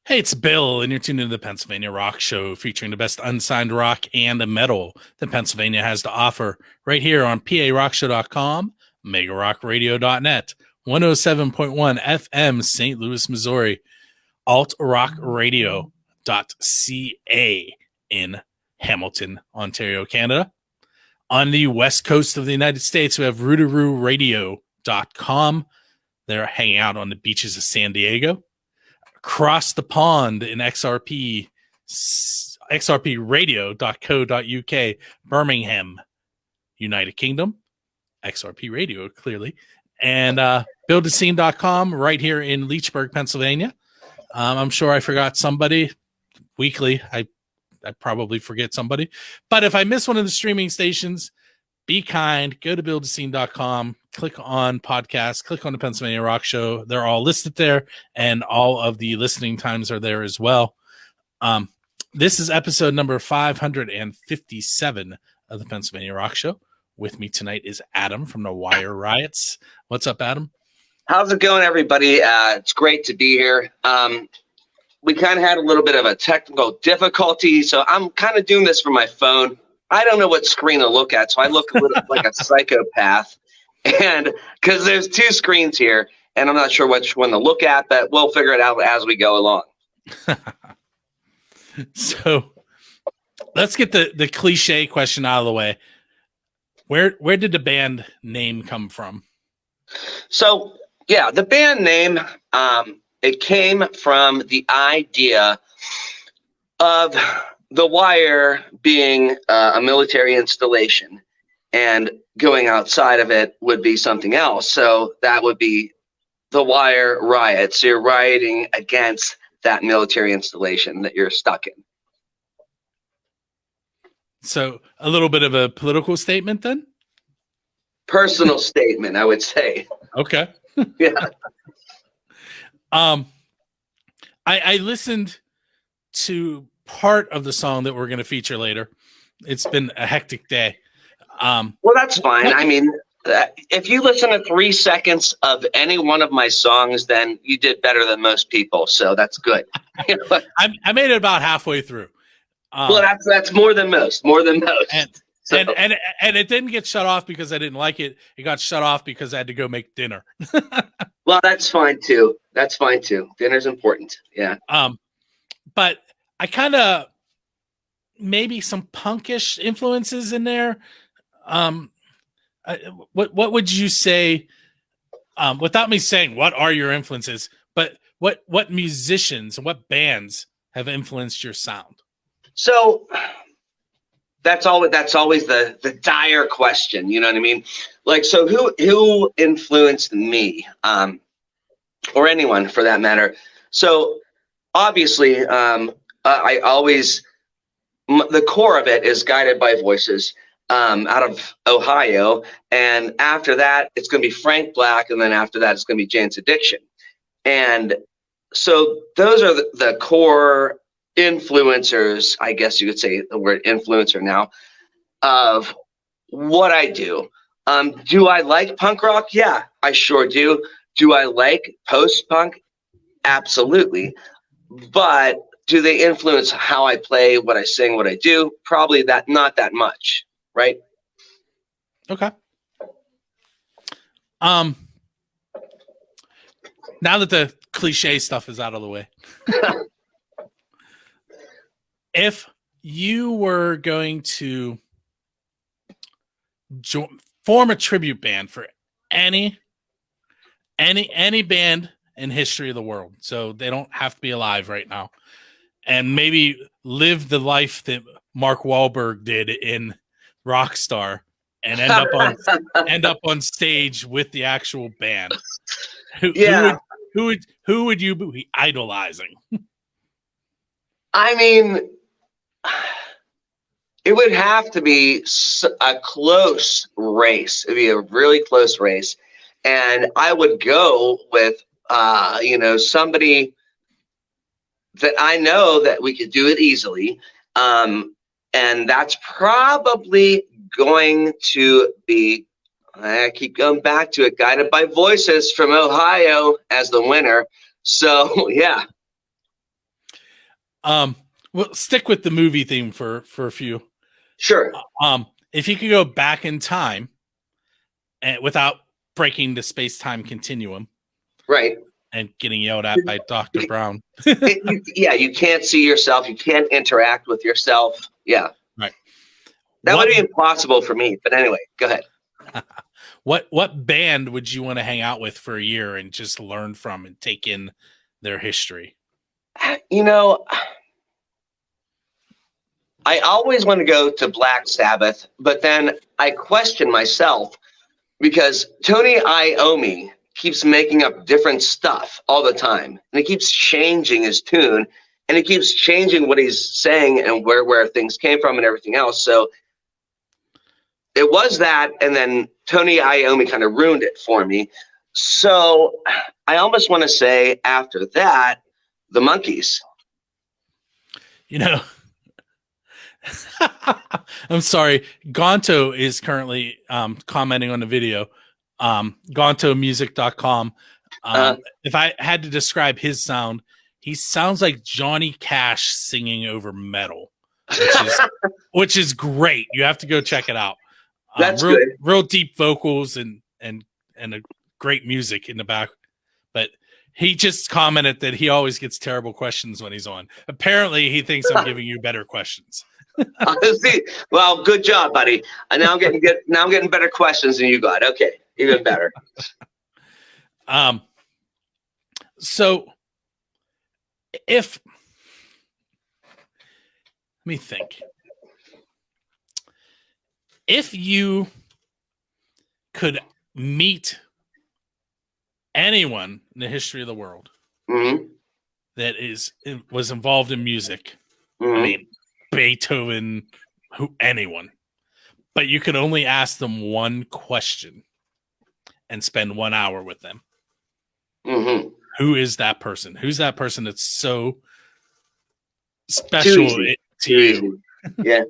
Hey, it's Bill, and you're tuned into the Pennsylvania Rock Show, featuring the best unsigned rock and metal that Pennsylvania has to offer, right here on PARockshow.com, MegaRockRadio.net, 107.1 FM, St. Louis, Missouri, AltRockRadio.ca in Hamilton, Ontario, Canada. On the west coast of the United States, we have RootarooRadio.com. They're hanging out on the beaches of San Diego. Across the pond in xrpradio.co.uk, Birmingham, United Kingdom, XRP Radio, clearly, and buildascene.com right here in Leechburg, Pennsylvania. I'm sure I forgot somebody. Weekly, I probably forget somebody. But if I miss one of the streaming stations, be kind, go to buildascene.com, click on podcasts, click on the Pennsylvania Rock Show. They're all listed there, and all of the listening times are there as well. This is episode number 557 of the Pennsylvania Rock Show. With me tonight is Adam from the Wire Riots. What's up, Adam? How's it going, everybody? It's great to be here. We kind of had a little bit of a technical difficulty, so I'm kind of doing this from my phone. I don't know what screen to look at, so I look a little like a psychopath. And because there's two screens here, and I'm not sure which one to look at, but we'll figure it out as we go along. So let's get the cliche question out of the way. Where did the band name come from? So, yeah, the band name, it came from the idea of the Wire being a military installation, and going outside of it would be something else. So that would be the Wire Riots. So you're rioting against that military installation that you're stuck in. So a little bit of a political statement then? Personal statement, I would say. Okay. Yeah. I listened to part of the song that we're going to feature later. It's been a hectic day. Well, that's fine. I mean, if you listen to 3 seconds of any one of my songs, then you did better than most people. So that's good. I made it about halfway through. Well, that's more than most. More than most. And it didn't get shut off because I didn't like it. It got shut off because I had to go make dinner. Well, that's fine too. That's fine too. Dinner's important. Yeah. But I kind of maybe some punkish influences in there. What would you say, without me saying what are your influences, but what musicians and what bands have influenced your sound? So that's always the dire question, you know what I mean? Like, so who influenced me, or anyone for that matter? So obviously, I always, the core of it is Guided by Voices, out of Ohio, and after that it's going to be Frank Black, and then after that it's going to be Jane's Addiction. And so those are the core influencers, I guess you could say the word influencer now, of what I do. Do I like punk rock? Yeah, I sure do. Do I like post-punk? Absolutely. But do they influence how I play, what I sing, what I do? Probably not that much, right? Okay. Now that the cliche stuff is out of the way, if you were going to form a tribute band for any band in history of the world, so they don't have to be alive right now, and maybe live the life that Mark Wahlberg did in Rockstar, and end up on stage with the actual band, who would you be idolizing? I mean, it would have to be a close race. It'd be a really close race. And I would go with, somebody that I know that we could do it easily. And that's probably going to be, I keep going back to it, Guided by Voices from Ohio as the winner. So, yeah. We'll stick with the movie theme for a few. Sure. If you could go back in time and without breaking the space-time continuum, right, and getting yelled at by Dr. Brown. You can't see yourself. You can't interact with yourself. Yeah. Right. That would be impossible for me. But anyway, go ahead. What band would you want to hang out with for a year and just learn from and take in their history? You know, I always want to go to Black Sabbath, but then I question myself because Tony Iommi keeps making up different stuff all the time, and he keeps changing his tune, and he keeps changing what he's saying and where things came from and everything else. So it was that, and then Tony Iommi kind of ruined it for me. So I almost want to say after that, the Monkees. You know, I'm sorry. Gonto is currently commenting on the video. GontoMusic.com. If I had to describe his sound, he sounds like Johnny Cash singing over metal, which is great. You have to go check it out. That's good. Real deep vocals and a great music in the back. But he just commented that he always gets terrible questions when he's on. Apparently, he thinks I'm giving you better questions. Well, good job, buddy. Now I'm getting better questions than you got. Okay, even better. So let me think. If you could meet anyone in the history of the world that was involved in music, I mean, Beethoven, anyone, but you could only ask them one question and spend 1 hour with them. Who is that person? Who's that person that's so special to you? Yeah,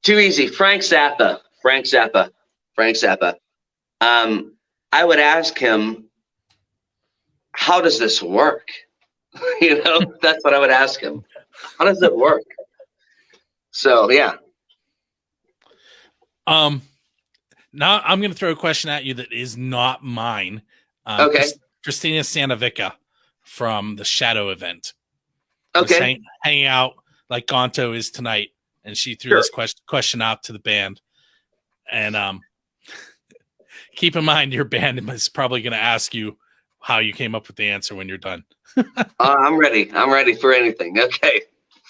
too easy. Frank Zappa. I would ask him, how does this work? That's what I would ask him. How does it work? So, yeah. Now I'm going to throw a question at you that is not mine. Okay. Christina Santavica from the Shadow event. Okay. Hanging out like Gonto is tonight, and she threw this question out to the band. And keep in mind, your band is probably going to ask you how you came up with the answer when you're done. I'm ready. I'm ready for anything. Okay.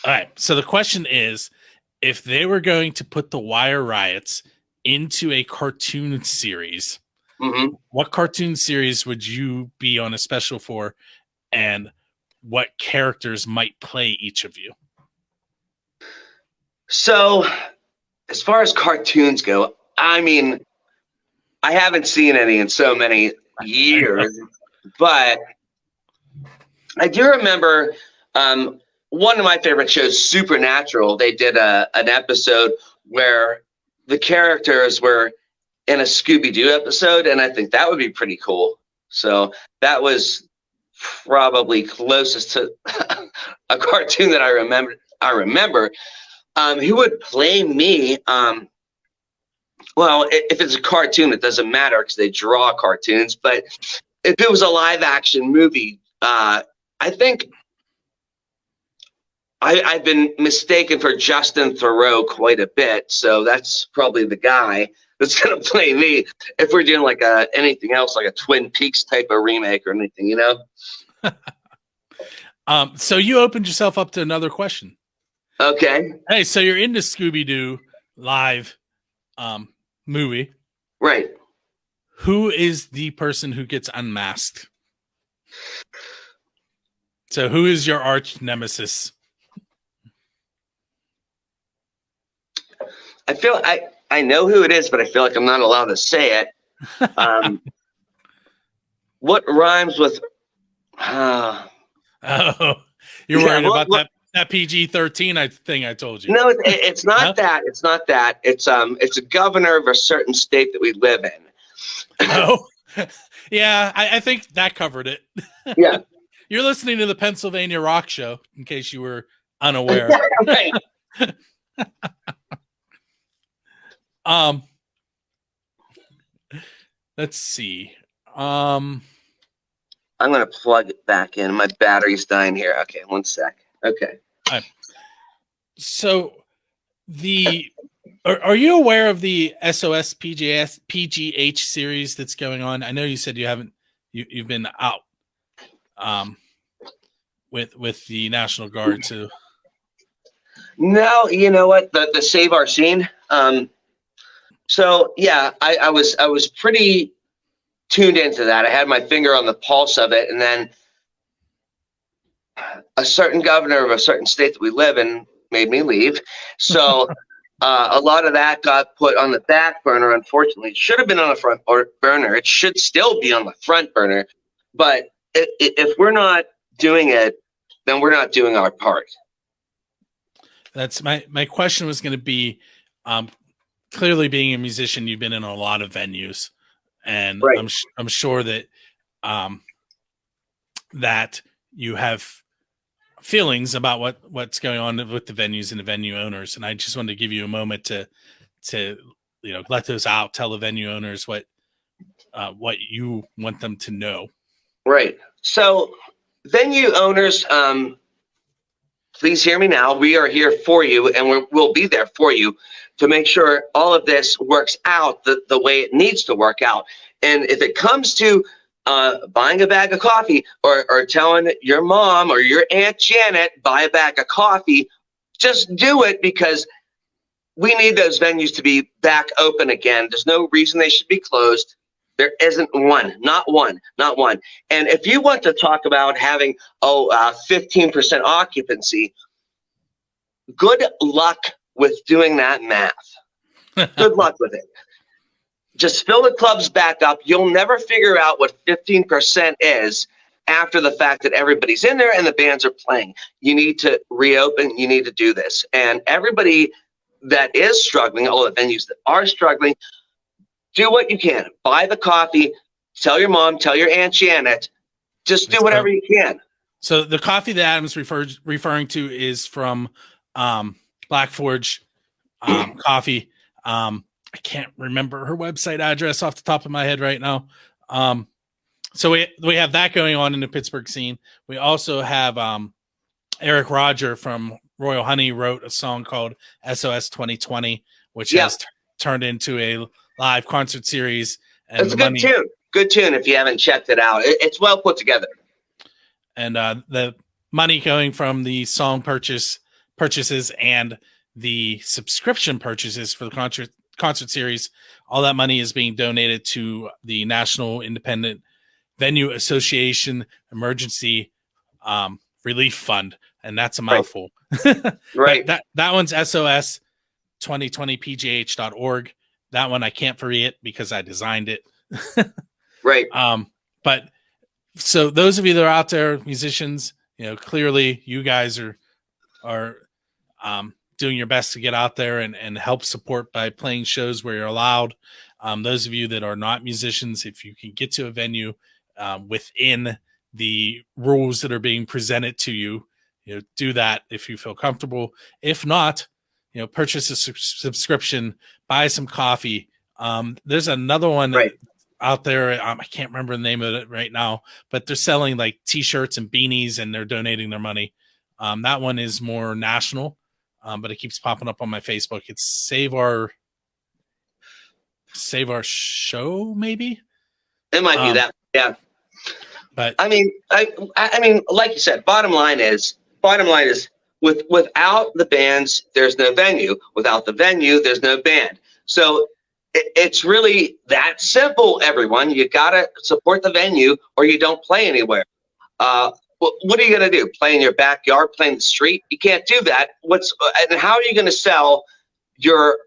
All right. So the question is, if they were going to put the Wire Riots into a cartoon series, what cartoon series would you be on a special for, and what characters might play each of you? So, as far as cartoons go, I mean, I haven't seen any in so many years, but I do remember one of my favorite shows, Supernatural. They did an episode where the characters were in a Scooby-Doo episode, and I think that would be pretty cool. So that was probably closest to a cartoon that I remember. Who would play me? Well, if it's a cartoon, it doesn't matter because they draw cartoons. But if it was a live-action movie, I think I've been mistaken for Justin Theroux quite a bit. So that's probably the guy that's going to play me if we're doing like anything else, like a Twin Peaks type of remake or anything, So you opened yourself up to another question. Okay. Hey, so you're into Scooby-Doo live movie. Right. Who is the person who gets unmasked? So who is your arch nemesis? I feel I know who it is, but I feel like I'm not allowed to say it. What rhymes with? Oh, you're worried about that PG-13 thing I told you. No, it's not that. It's not that. It's a governor of a certain state that we live in. Oh, yeah. I think that covered it. Yeah. You're listening to the Pennsylvania Rock Show, in case you were unaware. Right. Let's see. I'm gonna plug it back in. My battery's dying here. Okay, 1 sec. Okay. So are you aware of the SOS PGH series that's going on? I know you said you've been out with the National Guard too. No, you know what? The Save Our Scene. So yeah, I was pretty tuned into that. I had my finger on the pulse of it, and then a certain governor of a certain state that we live in made me leave. So a lot of that got put on the back burner. Unfortunately, it should have been on the front burner. It should still be on the front burner. But if we're not doing it, then we're not doing our part. That's my question was going to be, clearly being a musician, you've been in a lot of venues, and Right. I'm sure that that you have feelings about what's going on with the venues and the venue owners. And I just wanted to give you a moment to let those out, tell the venue owners what you want them to know. Right. So venue owners, please hear me now. We are here for you, and we'll be there for you to make sure all of this works out the way it needs to work out. And if it comes to buying a bag of coffee or telling your mom or your Aunt Janet, buy a bag of coffee, just do it, because we need those venues to be back open again. There's no reason they should be closed. There isn't one, not one. And if you want to talk about having 15% occupancy, good luck with doing that math. Good luck with it. Just fill the clubs back up. You'll never figure out what 15% is after the fact that everybody's in there and the bands are playing. You need to reopen. You need to do this. And everybody that is struggling, all the venues that are struggling, do what you can. Buy the coffee. Tell your mom. Tell your Aunt Janet. Just do whatever you can. So the coffee that Adam's referring to is from Black Forge Coffee. I can't remember her website address off the top of my head right now. So we have that going on in the Pittsburgh scene. We also have Eric Roger from Royal Honey wrote a song called SOS 2020, which has turned into a live concert series. And it's a good tune. Good tune if you haven't checked it out. It's well put together. And the money going from the song purchases and the subscription purchases for the concert series, all that money is being donated to the National Independent Venue Association Emergency Relief Fund, and that's a mouthful. Right. That one's SOS 2020pgh.org. That one I can't forget because I designed it. Right. But so those of you that are out there, musicians, clearly you guys are doing your best to get out there and help support by playing shows where you're allowed. Those of you that are not musicians, if you can get to a venue within the rules that are being presented to you, do that if you feel comfortable. If not, purchase a subscription, buy some coffee. There's another one out there. I can't remember the name of it right now, but they're selling like t-shirts and beanies and they're donating their money. That one is more national. But it keeps popping up on my Facebook. It's Save Our Show, maybe. It might be that, yeah. But I mean, like you said, bottom line is, without the bands, there's no venue. Without the venue, there's no band. So it's really that simple. Everyone, you gotta support the venue, or you don't play anywhere. What are you going to do? Play in your backyard, play in the street? You can't do that. And how are you going to sell your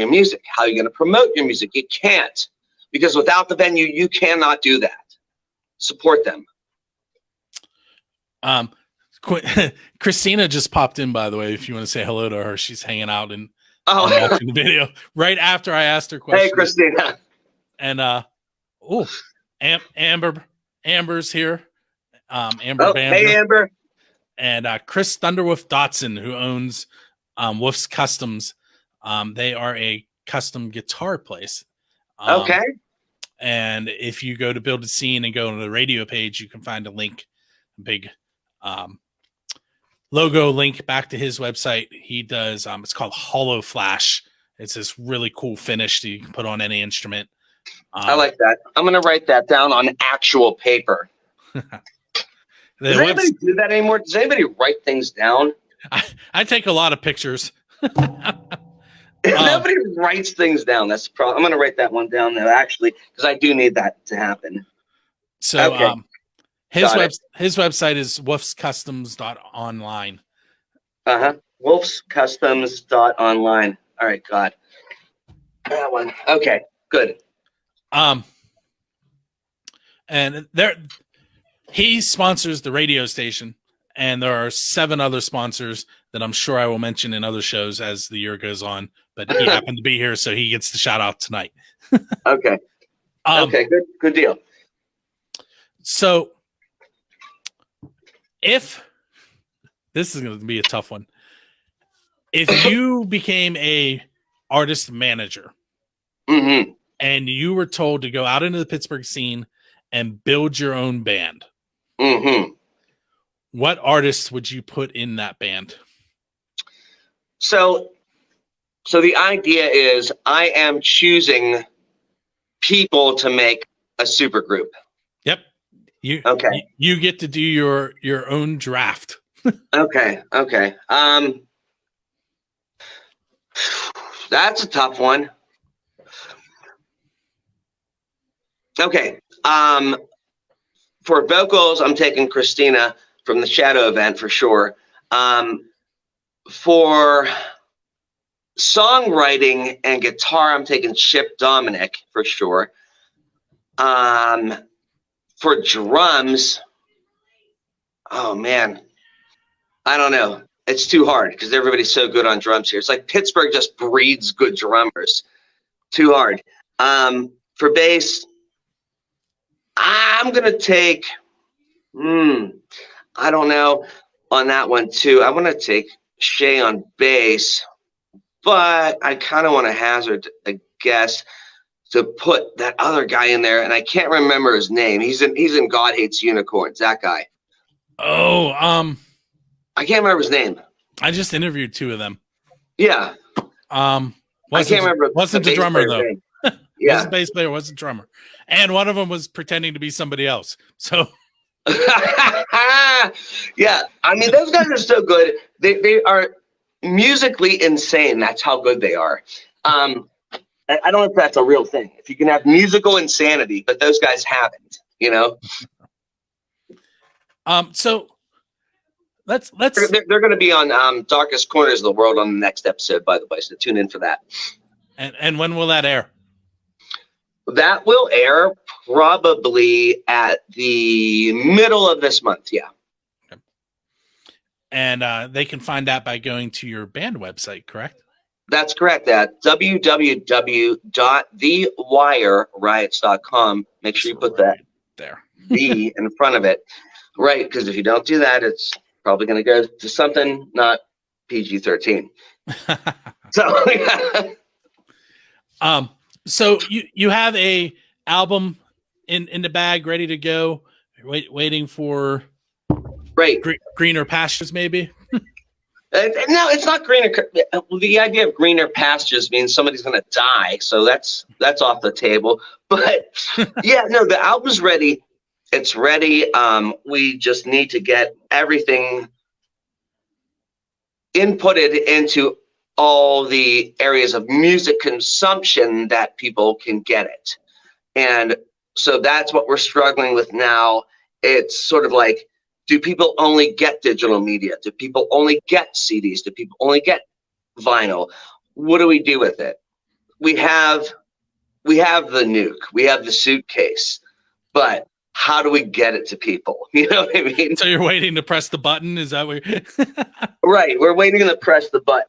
music? How are you going to promote your music? You can't, because without the venue, you cannot do that. Support them. Christina just popped in, by the way, if you want to say hello to her. She's hanging out and watching the video right after I asked her question. Hey, Christina. And Amber's here. Amber Bamber. Hey, Amber. and Chris Thunderwolf Dotson, who owns Wolf's Customs. They are a custom guitar place. Okay. And if you go to Build a Scene and go to the radio page, you can find a link, a big logo link back to his website. He does, it's called Hollow Flash. It's this really cool finish that you can put on any instrument. I like that. I'm going to write that down on actual paper. Does anybody do that anymore? Does anybody write things down? I take a lot of pictures. Nobody writes things down. That's the problem. I'm going to write that one down now, actually, because I do need that to happen. So okay. His website is wolfscustoms.online. Wolfscustoms.online. All right, God. That one. Okay, good. And he sponsors the radio station, and there are 7 other sponsors that I'm sure I will mention in other shows as the year goes on. But he happened to be here, so he gets the shout out tonight. Okay. Okay, good deal. So, if this is going to be a tough one, if you became a artist manager and you were told to go out into the Pittsburgh scene and build your own band, what artists would you put in that band? So the idea is I am choosing people to make a super group. Yep. You get to do your own draft. Okay. That's a tough one. Okay. For vocals, I'm taking Christina from the Shadow event for sure. For songwriting and guitar, I'm taking Chip Dominic for sure. For drums, oh man, I don't know. It's too hard because everybody's so good on drums here. It's like Pittsburgh just breeds good drummers. Too hard. For bass, I'm gonna take. I don't know on that one too. I want to take Shay on bass, but I kind of want to hazard a guess to put that other guy in there, and I can't remember his name. He's in God Hates Unicorns. That guy. Oh, I can't remember his name. I just interviewed 2 of them. Yeah. I can't remember. Wasn't the drummer though? Yeah. Wasn't bass player, wasn't drummer, and one of them was pretending to be somebody else. So. Yeah, I mean those guys are so good. They are musically insane. That's how good they are. I don't know if that's a real thing. If you can have musical insanity, but those guys haven't. You know. So let's. They're going to be on Darkest Corners of the World on the next episode, by the way. So tune in for that. And when will that air? That will air probably at the middle of this month. Yeah. Okay. And they can find that by going to your band website, correct? That's correct. At www.thewireriots.com. Make sure you put that there "the" in front of it, right? Because if you don't do that, it's probably going to go to something not PG-13. So, yeah. So you have a album in the bag ready to go, waiting for greener pastures, maybe. No, it's not greener. The idea of greener pastures means somebody's going to die, so that's off the table. But yeah, no, the album's ready. It's ready. We just need to get everything inputted into all the areas of music consumption that people can get it. And so that's what we're struggling with now. It's sort of like, do people only get digital media? Do people only get CDs? Do people only get vinyl? What do we do with it? We have the nuke. We have the suitcase. But how do we get it to people? You know what I mean? So you're waiting to press the button? Is that what you're... Right. We're waiting to press the button.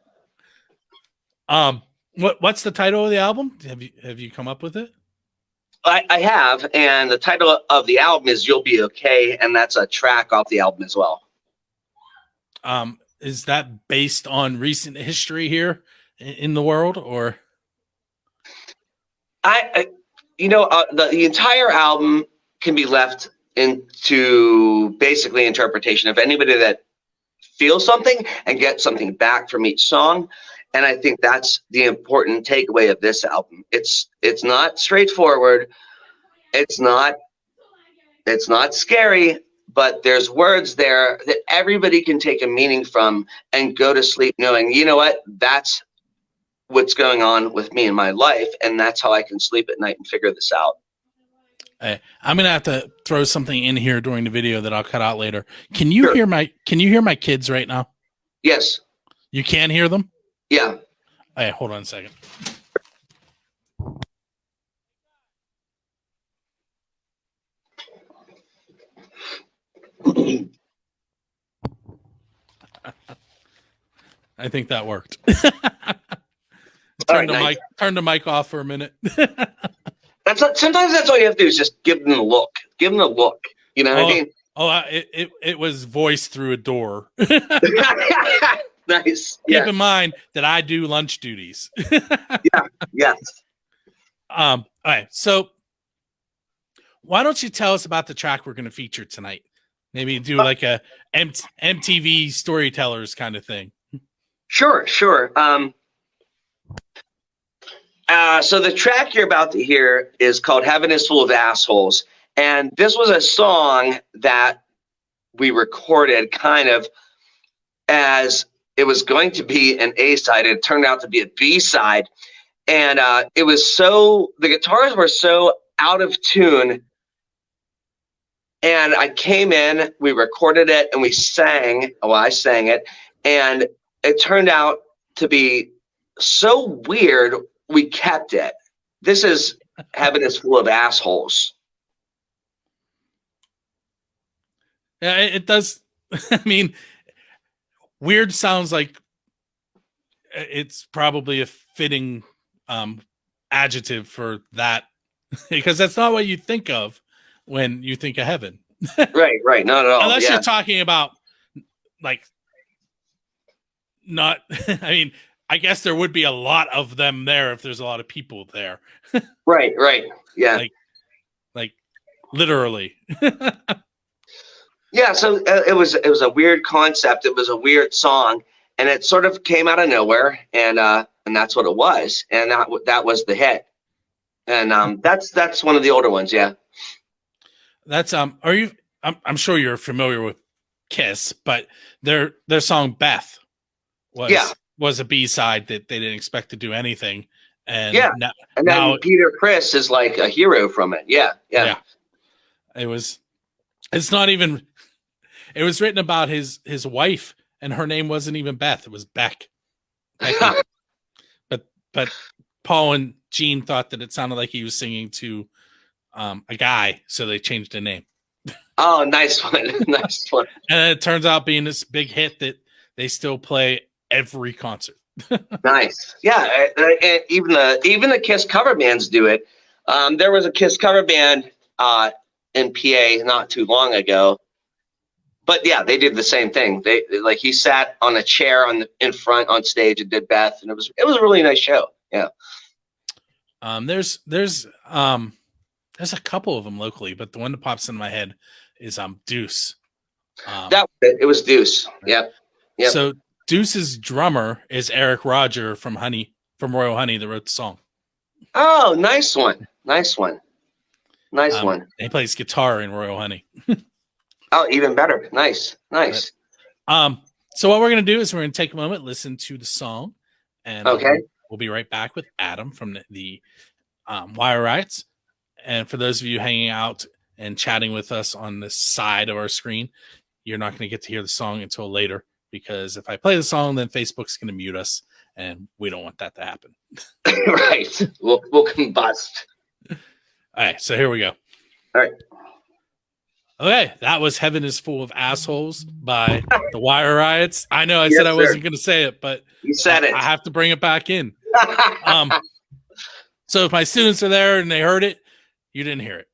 What's the title of the album? Have you come up with it? I have, and the title of the album is "You'll Be Okay," and that's a track off the album as well. Is that based on recent history here in the world, or? The entire album can be left into basically interpretation of anybody that feels something and get something back from each song. And I think that's the important takeaway of this album. It's not straightforward. It's not scary, but there's words there that everybody can take a meaning from and go to sleep knowing, you know what, that's what's going on with me in my life, and that's how I can sleep at night and figure this out. Hey, I'm gonna have to throw something in here during the video that I'll cut out later. Can you hear my kids right now? Yes. You can hear them? Yeah. Hey, hold on a second. I think that worked. Turn the mic off for a minute. Sometimes that's all you have to do is just give them a look. Give them a look. You know what I mean? It was voiced through a door. Nice. Keep in mind that I do lunch duties. Yeah. Yes. All right. So why don't you tell us about the track we're going to feature tonight? Maybe do like a MTV storytellers kind of thing. Sure. So the track you're about to hear is called Heaven is Full of Assholes. And this was a song that we recorded kind of as it was going to be an A-side. It turned out to be a B-side. And the guitars were so out of tune. And I came in, we recorded it, and we sang. Well, I sang it. And it turned out to be so weird, we kept it. This is Heaven is Full of Assholes. Yeah, it does. I mean, weird sounds like it's probably a fitting adjective for that, because that's not what you think of when you think of heaven. Right. Not at all. Unless you're talking about like not, I mean, I guess there would be a lot of them there if there's a lot of people there. Right. Yeah. Like literally. Yeah, so it was a weird concept. It was a weird song, and it sort of came out of nowhere, and that's what it was, and that was the hit, and that's one of the older ones, yeah. That's Are you? I'm sure you're familiar with Kiss, but their song Beth was a B-side that they didn't expect to do anything, and now Peter Criss is like a hero from it, yeah. It's not even. It was written about his wife, and her name wasn't even Beth. It was Beck. But Paul and Gene thought that it sounded like he was singing to a guy, so they changed the name. Oh, nice one, nice one. And it turns out being this big hit that they still play every concert. Nice, yeah. And even the Kiss cover bands do it. There was a Kiss cover band in PA not too long ago, but yeah, they did the same thing. They he sat on a chair in front on stage and did Beth, and it was a really nice show. Yeah. There's a couple of them locally, but the one that pops in my head is Deuce. It was Deuce. Yep. So Deuce's drummer is Eric Roger from Royal Honey that wrote the song. Oh, nice one. He plays guitar in Royal Honey. Oh, even better. Nice. So what we're going to do is we're going to take a moment, listen to the song, and we'll be right back with Adam from the Wire Riots. And for those of you hanging out and chatting with us on the side of our screen, you're not going to get to hear the song until later, because if I play the song, then Facebook's going to mute us, and we don't want that to happen. Right. We'll combust. All right, so here we go. All right. Okay, that was Heaven is Full of Assholes by the Wire Riots. I know I said I wasn't going to say it, but you said it. I have to bring it back in. So if my students are there and they heard it, you didn't hear it.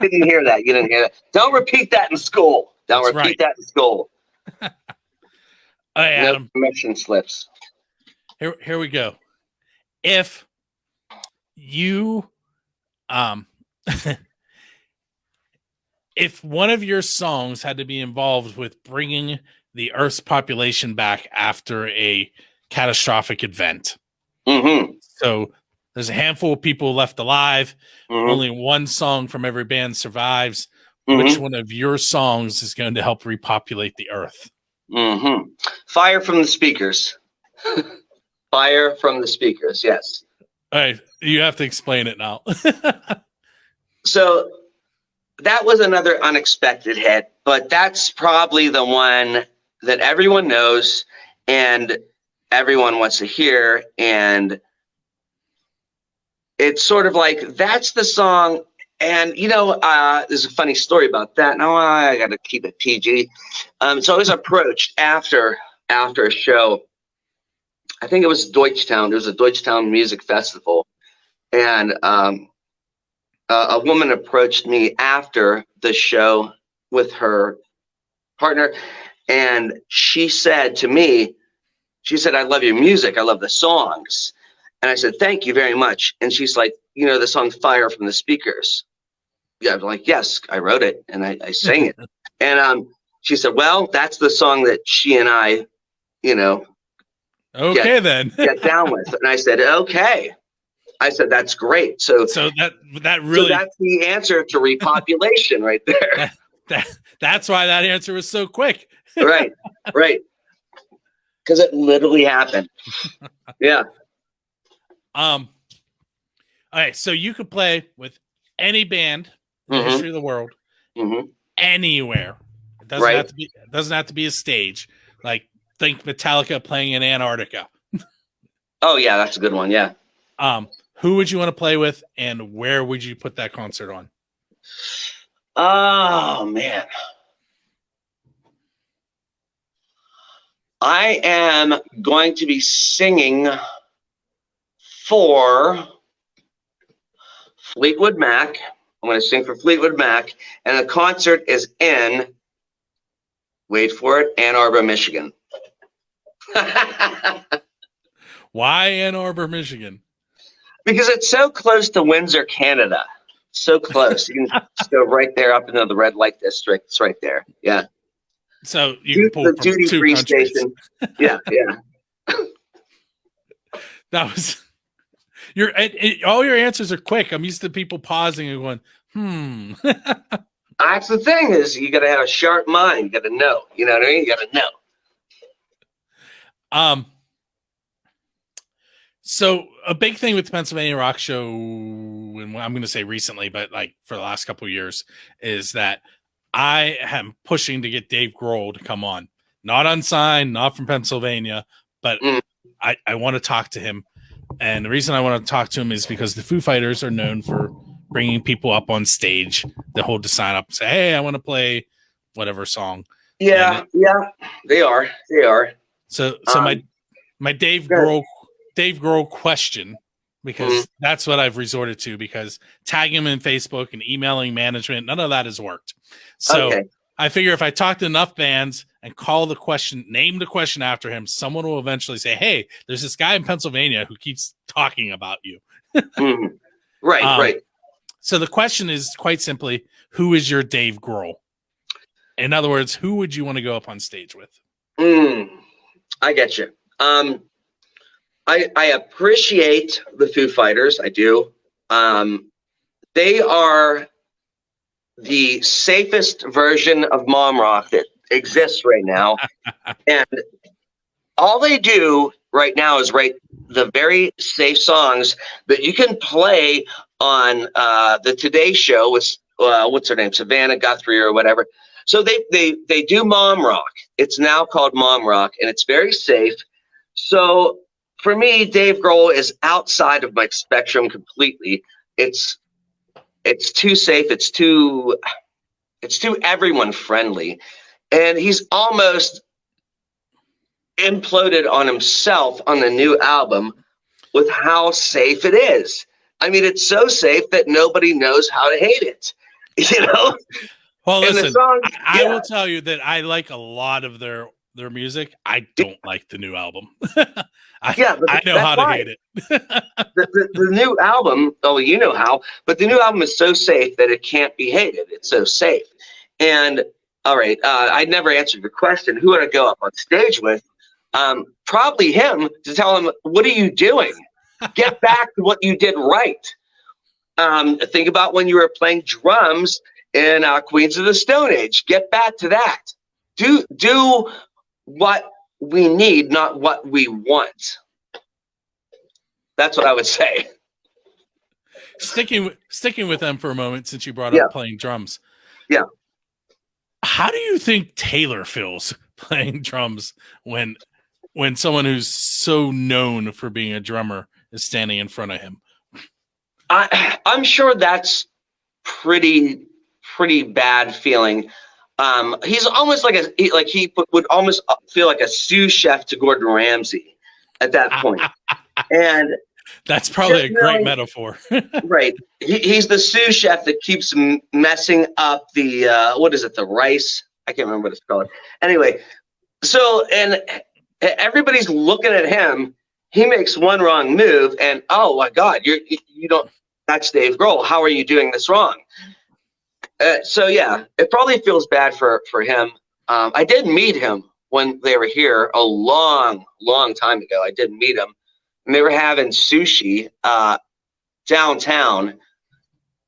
You didn't hear that. Don't repeat that in school. Don't repeat that in school. All right, No Adam. permission slips. Here we go. If you, if one of your songs had to be involved with bringing the Earth's population back after a catastrophic event, so there's a handful of people left alive, only one song from every band survives. Which one of your songs is going to help repopulate the Earth? Fire from the Speakers. Fire from the Speakers, yes. All right, you have to explain it now. So that was another unexpected hit, but that's probably the one that everyone knows and everyone wants to hear. And it's sort of like, that's the song. And, you know, there's a funny story about that. Now I got to keep it PG. So I was approached after a show. I think it was Deutschtown. There was a Deutschtown music festival. And a woman approached me after the show with her partner. And she said to me, she said, I love your music. I love the songs. And I said, thank you very much. And she's like, you know, the song Fire from the Speakers. Yeah, I'm like, yes, I wrote it and I sang it. And she said, well, that's the song that she and I, you know, okay, get down with. And I said, okay. I said, that's great. So that really, so that's the answer to repopulation right there. That's why that answer was so quick. Right. Because it literally happened. Yeah. All right. So you could play with any band in the history of the world, anywhere. It doesn't have to be. It doesn't have to be a stage. Like, think Metallica playing in Antarctica. Oh yeah, that's a good one. Yeah. Who would you want to play with, and where would you put that concert on? Oh man. I am going to be singing for Fleetwood Mac. I'm going to sing for Fleetwood Mac, and the concert is in, wait for it, Ann Arbor, Michigan. Why Ann Arbor, Michigan? Because it's so close to Windsor, Canada. So close. You can just go right there up into the red light district. It's right there. Yeah. So you can pull the duty-free station. Yeah. That was all your answers are quick. I'm used to people pausing and going, That's the thing, is you got to have a sharp mind. You got to know. You know what I mean? You got to know. So a big thing with the Pennsylvania Rock Show, and I'm going to say recently, but like for the last couple of years, is that I am pushing to get Dave Grohl to come on. Not unsigned, not from Pennsylvania, but I want to talk to him. And the reason I want to talk to him is because the Foo Fighters are known for bringing people up on stage that hold to sign up and say, hey, I want to play whatever song. Yeah, they are. So my Dave Grohl question, because that's what I've resorted to, because tagging him in Facebook and emailing management, none of that has worked. So I figure if I talk to enough bands and name the question after him, someone will eventually say, hey, there's this guy in Pennsylvania who keeps talking about you. Right. So the question is quite simply, who is your Dave Grohl? In other words, who would you want to go up on stage with? I get you. I appreciate the Foo Fighters. I do. They are the safest version of mom rock that exists right now. And all they do right now is write the very safe songs that you can play on the Today Show with what's her name, Savannah Guthrie or whatever. So they do mom rock. It's now called mom rock, and it's very safe. So for me, Dave Grohl is outside of my spectrum completely. It's too safe. It's too everyone friendly, and he's almost imploded on himself on the new album with how safe it is. I mean, it's so safe that nobody knows how to hate it. You know. Well, listen, I will tell you that I like a lot of their their music. I don't like the new album. But I know how to hate it. the new album, oh, you know how, but the new album is so safe that it can't be hated. It's so safe. And all right, I never answered your question. Who would I go up on stage with? Probably him, to tell him, what are you doing? Get back to what you did right. Think about when you were playing drums in Queens of the Stone Age. Get back to that. Do what we need, not what we want. That's what I would say. Sticking with them for a moment, since you brought up playing drums. Yeah. How do you think Taylor feels playing drums when someone who's so known for being a drummer is standing in front of him? I'm sure that's pretty bad feeling. He's almost he would almost feel like a sous chef to Gordon Ramsay at that point. And that's probably a great metaphor. Right. He's the sous chef that keeps messing up the the rice. I can't remember what it's called. Anyway, so and everybody's looking at him. He makes one wrong move, and oh my God, you don't. That's Dave Grohl. How are you doing this wrong? So yeah, it probably feels bad for him. I did meet him when they were here a long time ago. I did meet him, and they were having sushi downtown,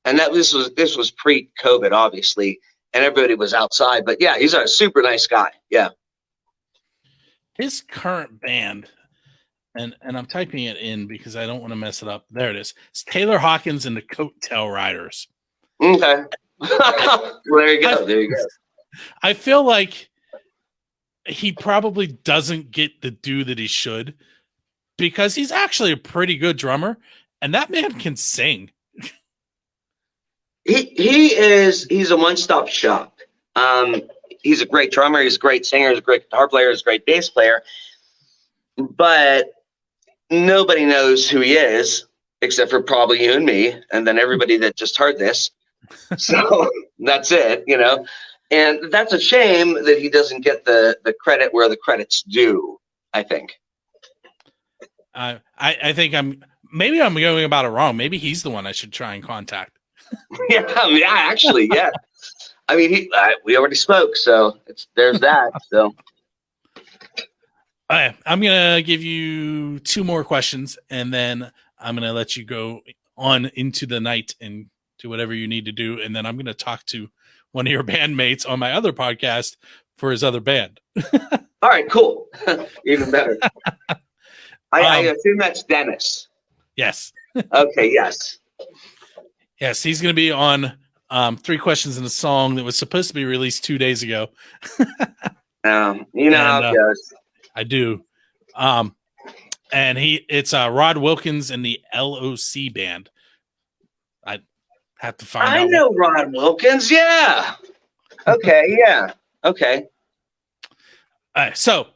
and this was pre-COVID, obviously, and everybody was outside. But yeah, he's a super nice guy. Yeah. His current band, and I'm typing it in because I don't want to mess it up. There it is. It's Taylor Hawkins and the Coattail Riders. Okay. Well, there you go. I feel like he probably doesn't get the due that he should, because he's actually a pretty good drummer, and that man can sing. He's a one-stop shop. He's a great drummer, he's a great singer, he's a great guitar player, he's a great bass player, but nobody knows who he is except for probably you and me, and then everybody that just heard this. So that's it, and that's a shame that he doesn't get the credit where the credit's due, I think. I think I'm going about it wrong. Maybe he's the one I should try and contact. Yeah, actually, yeah. I mean, we already spoke, so there's that. So, I'm gonna give you 2 more questions, and then I'm gonna let you go on into the night and do whatever you need to do, and then I'm gonna talk to one of your bandmates on my other podcast for his other band. All right, cool. Even better. I assume that's Dennis. Yes. Okay. Yes. Yes, he's gonna be on 3 Questions in a Song that was supposed to be released 2 days ago. How it goes. I do. And it's Rod Wilkins and the LOC band. I have to find out. I know Rod Wilkins. Yeah. Okay. Yeah. Okay. All right, so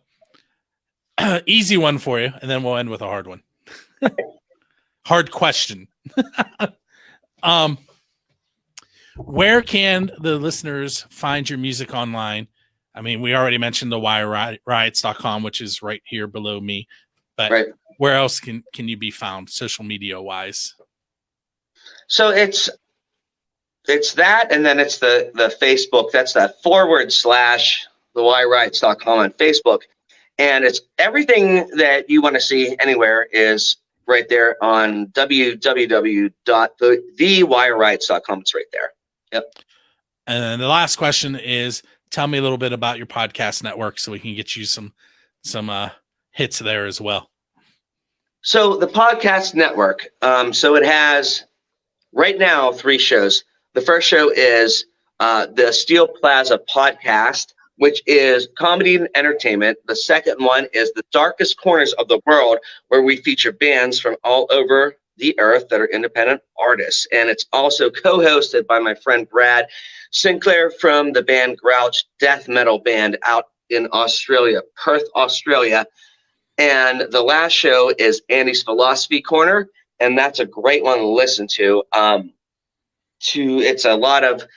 easy one for you, and then we'll end with a hard one. Hard question. Where can the listeners find your music online? I mean, we already mentioned the Wire Riots.com, which is right here below me. But where else can you be found, social media wise? So it's that, and then it's the Facebook. That's that / the WireRiots.com on Facebook, and it's everything that you want to see anywhere is right there on www.thewireriots.com. It's right there. Yep. And then the last question is, tell me a little bit about your podcast network so we can get you some hits there as well. So the podcast network, so it has right now 3 shows. The first show is the Steel Plaza podcast, which is comedy and entertainment. The second one is the Darkest Corners of the World, where we feature bands from all over the earth that are independent artists. And it's also co-hosted by my friend Brad Sinclair from the band Grouch, death metal band out in Australia, Perth, Australia. And the last show is Andy's Philosophy Corner, and that's a great one to listen to. It's a lot of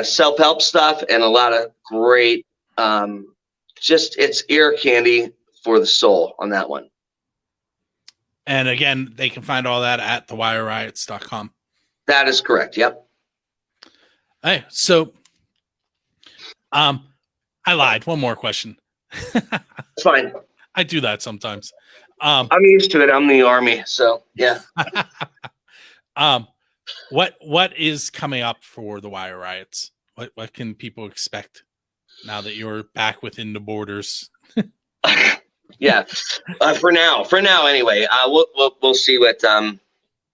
self-help stuff and a lot of great it's ear candy for the soul on that one. And again, they can find all that at thewireriots.com. That is correct. Yep. Hey, so I lied. One more question. It's fine. I do that sometimes. I'm used to it. I'm the Army, so yeah. What is coming up for the Wire Riots? What can people expect now that you're back within the borders? Yeah. For now anyway. We'll see what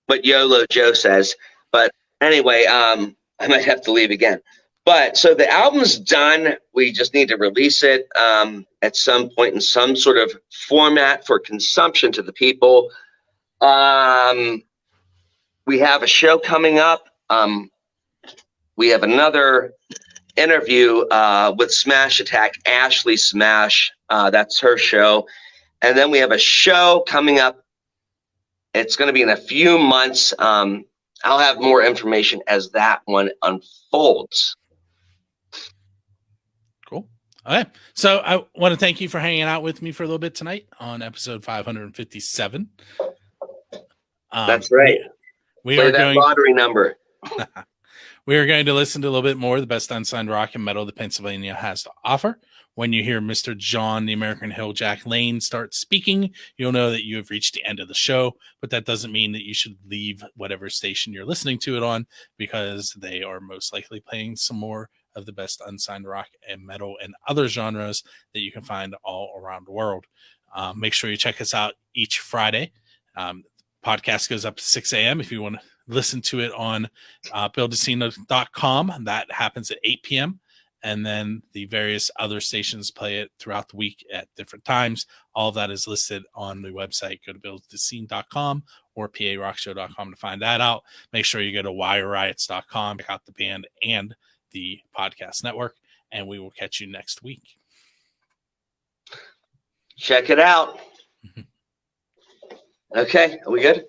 YOLO Joe says. But anyway, I might have to leave again. But so the album's done. We just need to release it at some point in some sort of format for consumption to the people. We have a show coming up. We have another interview with Smash Attack, Ashley Smash. That's her show. And then we have a show coming up. It's going to be in a few months. I'll have more information as that one unfolds. Cool. Okay. So I want to thank you for hanging out with me for a little bit tonight on episode 557. That's right. We Play are that going lottery number. We are going to listen to a little bit more of the best unsigned rock and metal that Pennsylvania has to offer. When you hear Mr. John, the American Hilljack Lane, start speaking, you'll know that you have reached the end of the show, but that doesn't mean that you should leave whatever station you're listening to it on, because they are most likely playing some more of the best unsigned rock and metal and other genres that you can find all around the world. Make sure you check us out each Friday. Podcast goes up at 6 a.m. if you want to listen to it on buildacino.com. That happens at 8 p.m. And then the various other stations play it throughout the week at different times. All of that is listed on the website. Go to buildthescene.com or parockshow.com to find that out. Make sure you go to wireriots.com, check out the band and the podcast network, and we will catch you next week. Check it out. Okay, are we good?